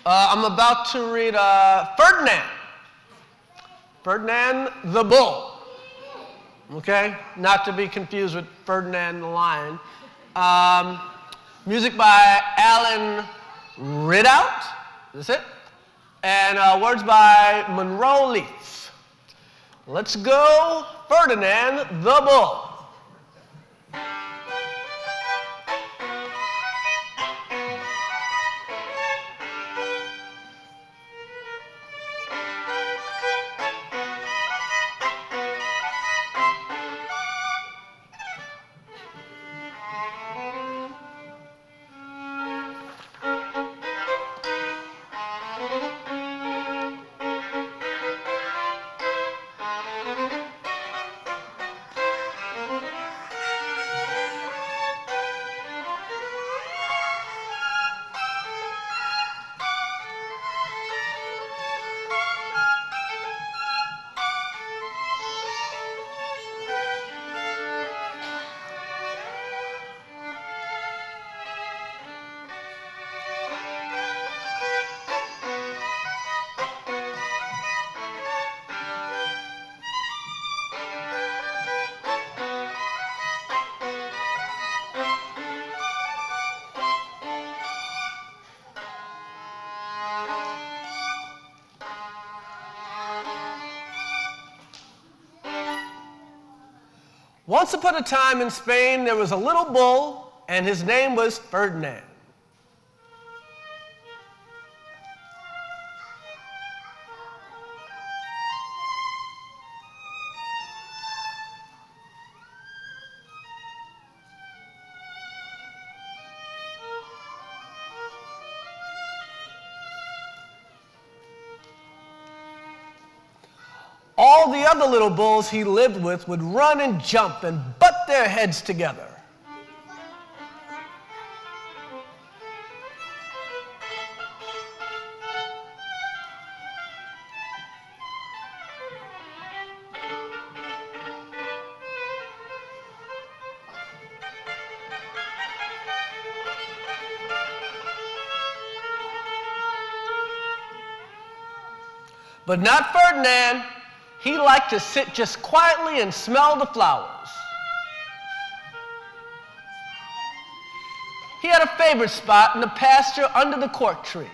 I'm about to read Ferdinand the Bull. Okay? Not to be confused with Ferdinand the Lion. Music by Alan Ridout. Is this it? And words by Monroe Leaf. Let's go, Ferdinand the Bull. Once upon a time in Spain, there was a little bull, and his name was Ferdinand. All the other little bulls he lived with would run and jump and butt their heads together. But not Ferdinand. He liked to sit just quietly and smell the flowers. He had a favorite spot in the pasture under the cork tree.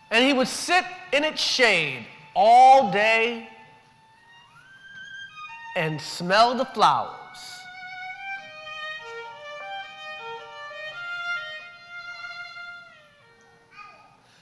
And he would sit in its shade all day and smell the flowers.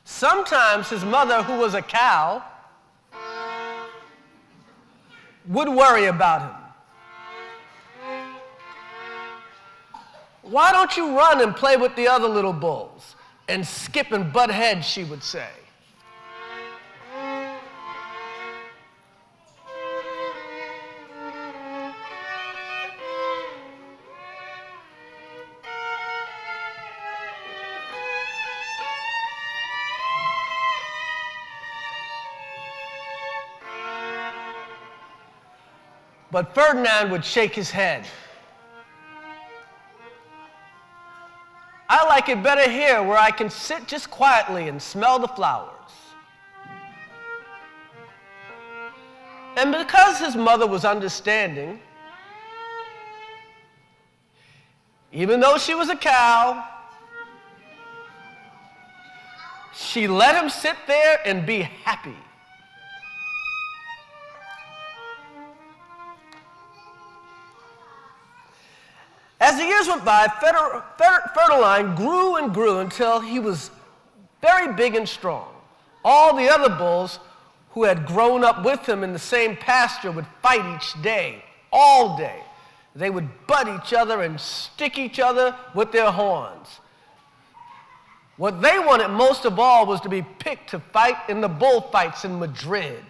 Sometimes his mother, who was a cow, would worry about him. Why don't you run and play with the other little bulls and skip and butt heads, she would say. But Ferdinand would shake his head. I like it better here where I can sit just quietly and smell the flowers. And because his mother was understanding, even though she was a cow, she let him sit there and be happy. As the years went by, Ferdinand grew and grew until he was very big and strong. All the other bulls who had grown up with him in the same pasture would fight each day, all day. They would butt each other and stick each other with their horns. What they wanted most of all was to be picked to fight in the bullfights in Madrid.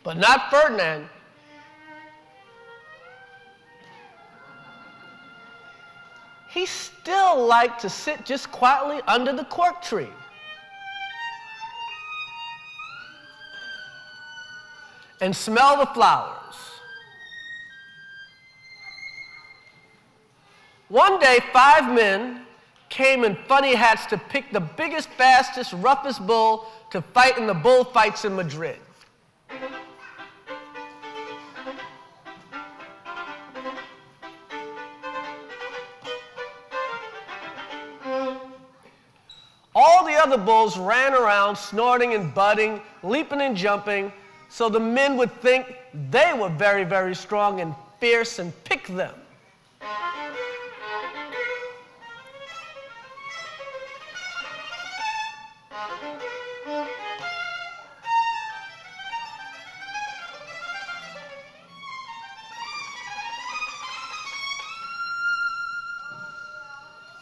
But not Ferdinand. he still liked to sit just quietly under the cork tree. And smell the flowers. One day, 5 men came in funny hats to pick the biggest, fastest, roughest bull to fight in the bullfights in Madrid. All the other bulls ran around, snorting and butting, leaping and jumping, so the men would think they were very, very strong and fierce and pick them.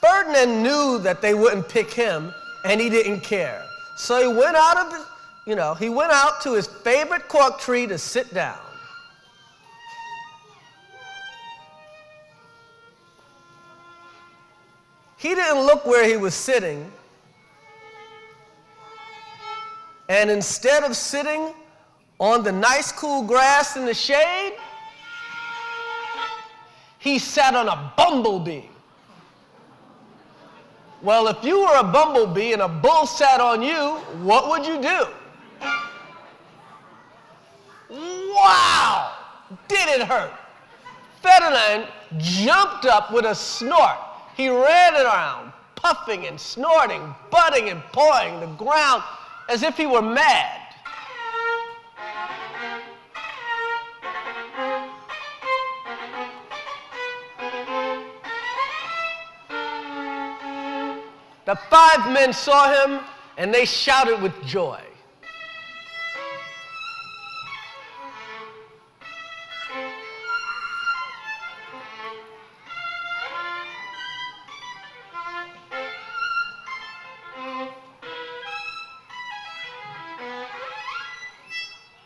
Ferdinand knew that they wouldn't pick him, and he didn't care. So he went out to his favorite cork tree to sit down. He didn't look where he was sitting, and instead of sitting on the nice cool grass in the shade, he sat on a bumblebee. Well, if you were a bumblebee and a bull sat on you, what would you do? Wow! Did it hurt? Ferdinand jumped up with a snort. He ran around, puffing and snorting, butting and pawing the ground as if he were mad. The 5 men saw him, and they shouted with joy.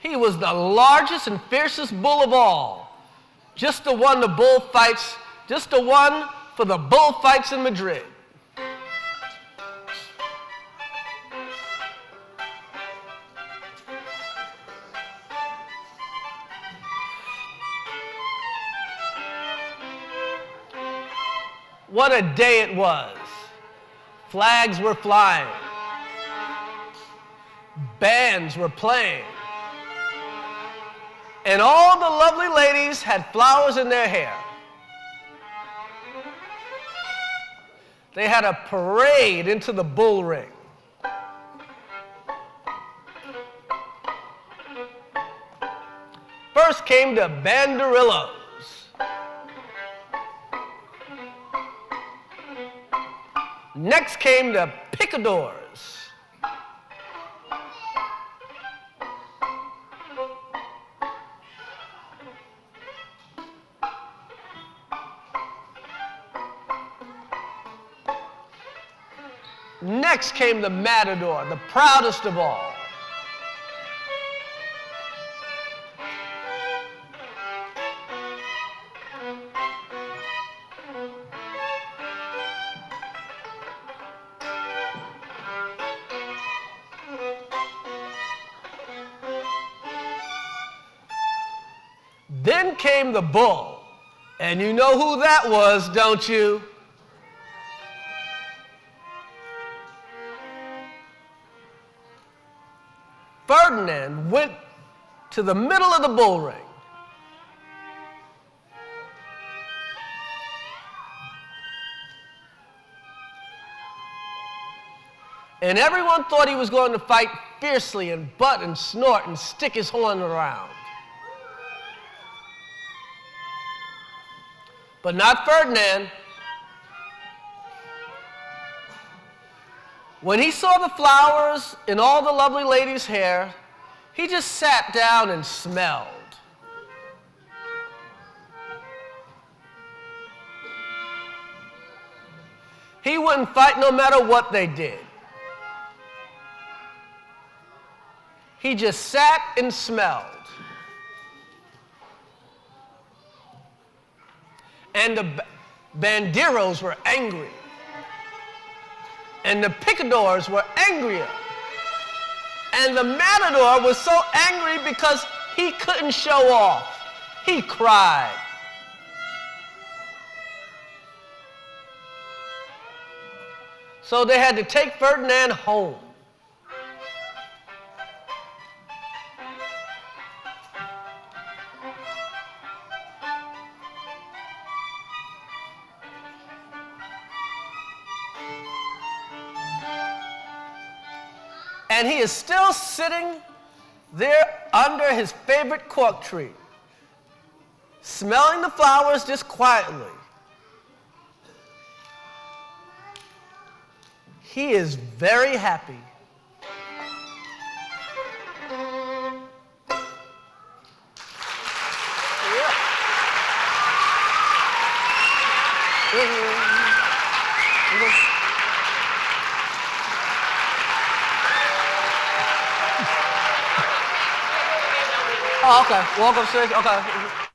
He was the largest and fiercest bull of all. Just the one for the bullfights in Madrid. What a day it was. Flags were flying. Bands were playing. And all the lovely ladies had flowers in their hair. They had a parade into the bull ring. First came the banderillos. Next came the picadors. Next came the matador, the proudest of all. Then came the bull, and you know who that was, don't you? Ferdinand went to the middle of the bull ring. And everyone thought he was going to fight fiercely and butt and snort and stick his horn around. But not Ferdinand. When he saw the flowers in all the lovely ladies' hair, he just sat down and smelled. He wouldn't fight no matter what they did. He just sat and smelled. And banderos were angry. And the picadors were angrier. And the matador was so angry because he couldn't show off. He cried. So they had to take Ferdinand home. And he is still sitting there under his favorite cork tree, smelling the flowers just quietly. He is very happy. Oh, okay. Walk upstairs. Okay.